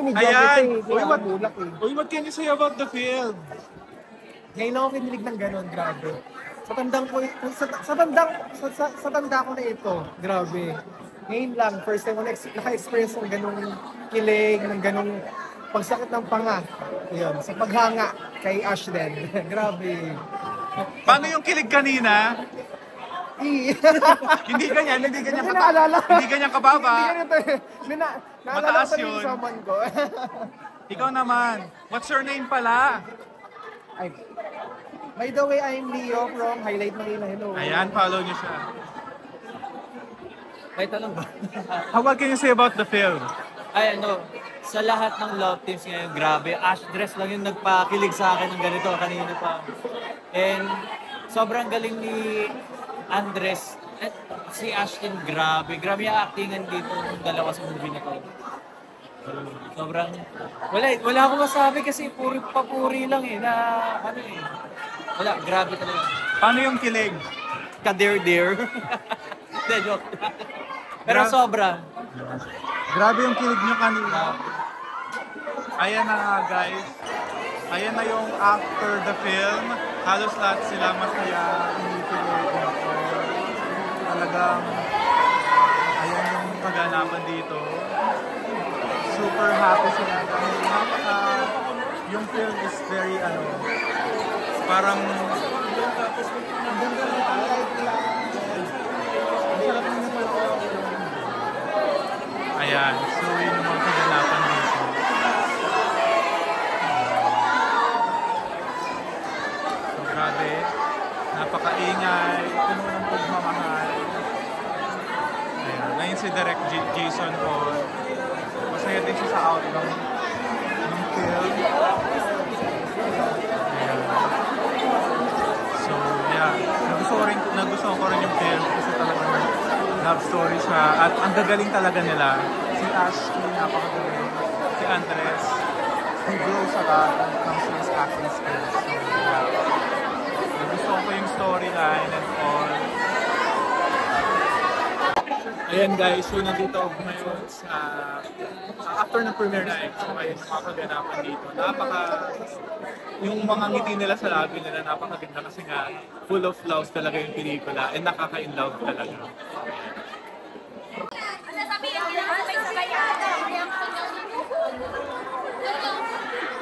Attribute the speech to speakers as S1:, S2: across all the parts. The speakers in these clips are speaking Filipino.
S1: kinidyoke
S2: Ayan!
S1: eh. Kaya mabulak eh.
S2: Uy, what can you say about the film?
S1: Ngayon ako kinilig ng gano'n, grabe. Sa tandang ko, sa tanda ko na ito, grabe. Ngayon lang, first time ko naka-experience ng ganong kilig, ng ganong pagsakit ng panga. Yun, sa paghanga kay Ashden. Grabe.
S2: Paano yung kilig kanina? Hindi ganyan
S1: naalala.
S2: Hindi ganyan kababa.
S1: Hindi ganito eh. Naalala
S2: Mataas
S1: ko rin
S2: yun.
S1: yung saman ko.
S2: Ikaw naman. What's your name pala?
S1: Ay. By the way, I'm Leo from Highlight Manila. Hello.
S2: Ayan, follow niyo siya.
S3: May tanong ba?
S2: What can you say about the film?
S3: Ay, sa lahat ng love teams ngayon, grabe. Ash Dress lang yung nagpakilig sa akin ng ganito kanina pa. And sobrang galing ni Andres. At si Ashton, grabe. Grabe yung actingan dito ng dalawa sa movie na to. Sobrang, wala akong masabi kasi papuri lang eh, na ano eh. Wala, grabe talaga.
S2: Paano yung kilig?
S3: Kader-der. Hindi, joke. Pero sobra.
S2: Grabe yung kilig niyo kanina. Ayan na nga guys. Ayan na yung after the film. Halos lahat sila masaya. Talagang ayan yung kaganapan dito. Super happy sila. Yung film is very parang ayan, so yun yung mga kaganapan dito. So grabe, napakaingay, puno ng pagmamahal. Ayan, ngayon si Direk Jason Paul, masaya din siya sa outcome ng film. Ayan. So yeah, nagustuhan ko rin yung film kasi talagang love story siya at ang gagaling talaga nila. Si Ashley, napakagaling. Si Andres, he grows a lot when it comes to his acting skills. So, yeah. Nagustuhan ko yung storyline and all. Ayan guys, so nandito ako ngayon sa after ng premiere night. So ayun, makakaganapan dito. Yung mga ngiti nila sa labi nila, napakaganda kasi nga full of love talaga yung pelikula and nakaka-in-love talaga.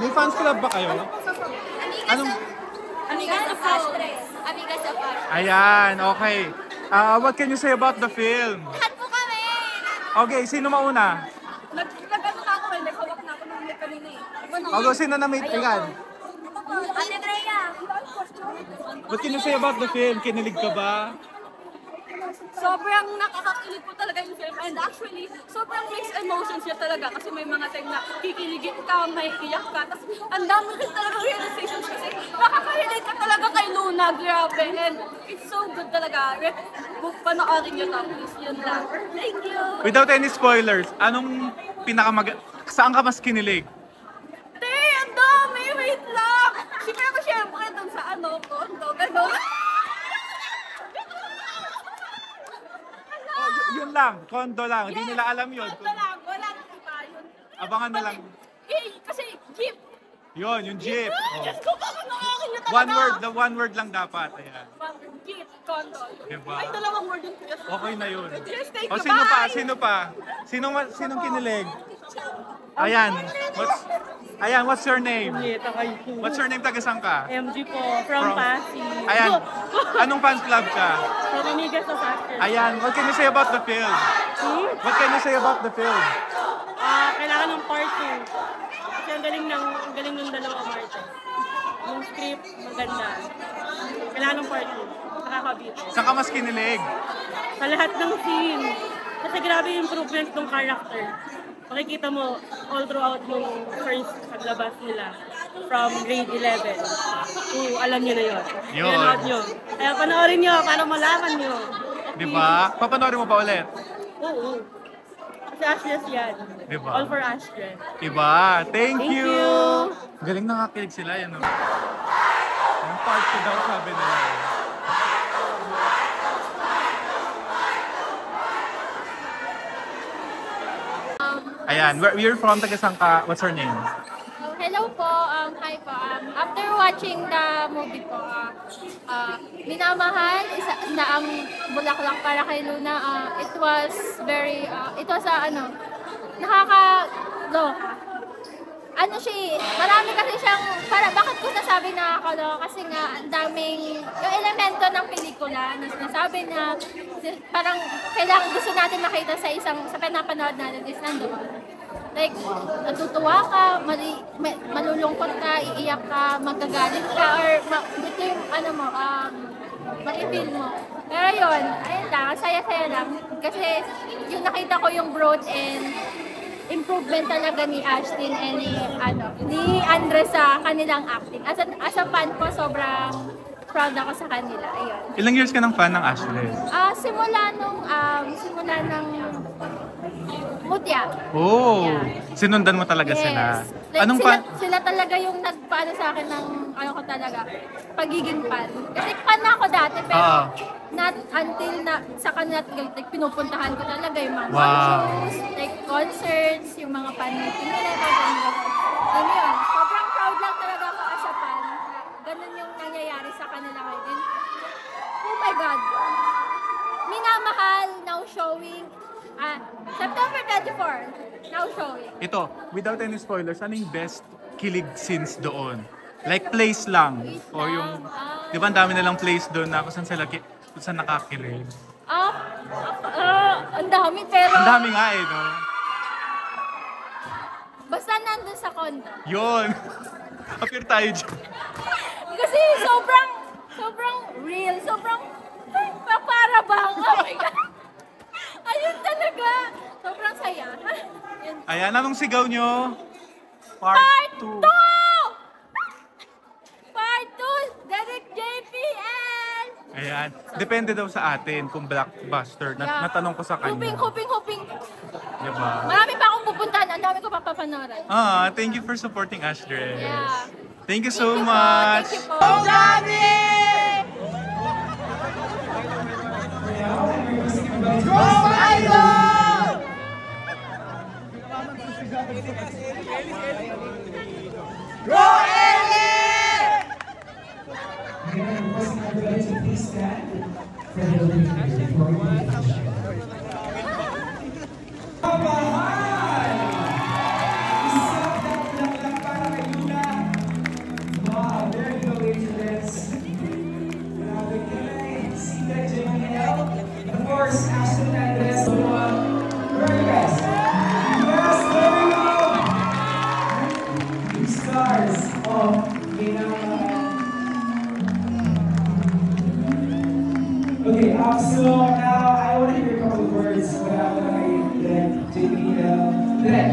S2: May fans club ba kayo? Anong?
S4: Amigas of Astres. Amigas of Astres.
S2: Ayan, okay. What can you say about the film?
S4: Lahat po kami!
S2: Okay, sino mauna?
S4: Nagkano na ako eh. Naghawak na ako ng mic kanina eh.
S2: Okay, sino na may tingad?
S4: Ate Drea!
S2: What can you say about the film? Kinilig ka ba?
S4: Sobrang nakakakilig po talaga yung film. And actually, sobrang mixed emotions niya talaga. Kasi may mga time na kikiligin ka, may iyak ka. Tapos ang dami rin talaga realizations kasi nakakahilig ka talaga kay Luna. Grabe. And it's so good talaga. Panoorin niyo tapos yun lang. Thank you!
S2: Without any spoilers, anong saan ka mas kinilig?
S4: Te, ang dami! Wait lang! Pero syempre dun sa kondo, gano'n.
S2: Yun lang, kondo lang. Hindi nila alam yun.
S4: Kondo lang, wala nang iba yun.
S2: Abangan na lang.
S4: Kasi jeep.
S2: Yun, yung jeep.
S4: Diyos ko, papanoorin niyo talaga.
S2: One word lang dapat. Ayan.
S4: Jeep, kondo.
S2: Diba?
S4: Ay, dalawang word yun.
S2: Okay na yun.
S4: Yes, thank
S2: O
S4: you,
S2: sino pa?
S4: bye!
S2: Sino pa? Sinong kinilig? Ayan. What's your name? What's your name? Taga saan ka?
S5: MG po, from Pasig.
S2: Ayan. Anong fans club ka?
S5: From Amigas of Astres.
S2: Ayan. What can you say about the film? What can you say about the film?
S5: Kailangan ng part 2. Kasi ang galing ng dalawang Martes. Yung script, maganda. Kailangan ng part 2. Nakakabito.
S2: Saan ka mas kinilig?
S5: Sa lahat ng scene. Kasi grabe yung improvement ng character. Makikita mo all throughout yung first paglabas nila. From grade 11. Alam nyo na yun.
S2: Yun.
S5: Pinanood nyo. Kaya panoorin nyo para malaman nyo.
S2: Diba? Papanoorin mo pa ulit?
S5: Oo. Kasi Ashes yan.
S2: Diba?
S5: All for Ashes.
S2: Diba? Thank
S5: Thank
S2: you!
S5: you.
S2: Galing nakakilig sila yan. No? Yung part 2 daw sabi nila. Ayan, where you're from, taga saan ka? What's her name?
S6: Hello po, hi po. After watching the movie po, Minamahal, isa na ang bulaklak para kay Luna. It was nakakaloka. Ano siya, marami kasi siyang, bakit ko nasabi nakakaloka? Kasi nga, ang daming, yung elemento ng pelikula na sinasabi na, parang kailangan gusto natin makita sa pinapanood natin is nandun. Like, natutuwa ka, malulungkot ka, iiyak ka, magagalit ka, or ito yung ma-feel mo. Pero yun, ayun lang, saya-saya lang. Kasi yung nakita ko yung growth and improvement talaga ni Ashlyn and ni Andres sa kanilang acting. As a fan po, sobrang proud ako sa kanila. Ayun.
S2: Ilang years ka ng fan ng Ashley?
S6: Simula ng Mutya.
S2: Oh,
S6: Yeah.
S2: sinundan mo talaga sila.
S6: Like,
S2: Anong
S6: sila talaga yung nagpaano sa akin ng ko talaga, pagiging fan. Kasi fan na ako dati, pero not until na sa kanila, like, pinupuntahan ko talaga yung mga shows, like concerts, yung mga fan meeting nila. Ano yun, sobrang proud lang talaga ako as a fan. Ganun yung nangyayari sa kanila ngayon. And, oh my God! Minamahal, now showing. September 24, now showing.
S2: Ito, without any spoilers, ano yung best kilig scenes doon? Like place lang. O yung, di ba ang dami nilang place doon na kung saan nakakilig.
S6: Ang dami pero...
S2: Ang dami nga eh, no?
S6: Basta nandun sa condo.
S2: Yun! Appear tayo dyan.
S6: Kasi sobrang real, sobrang para bang, oh my God. Ayun talaga. Sobrang saya. Yun.
S2: Ayan, anong sigaw nyo? Part 2.
S6: Part 2, Derek JPL.
S2: Ayan. Depende daw sa atin kung blockbuster. Natanong ko sa kanya.
S6: Hoping.
S2: Diba?
S6: Marami pa akong pupuntahan. Ang dami ko pa papanoran.
S2: Thank you for supporting Ashdres.
S6: Yeah.
S2: Thank you so much.
S6: Thank you po.
S7: Of course, Ashlyn Andres, very best. Yes, there we go. The stars of Minamahal. Okay, so now I want to hear a couple of words. Wala ko na kay Direk JPL. Direk,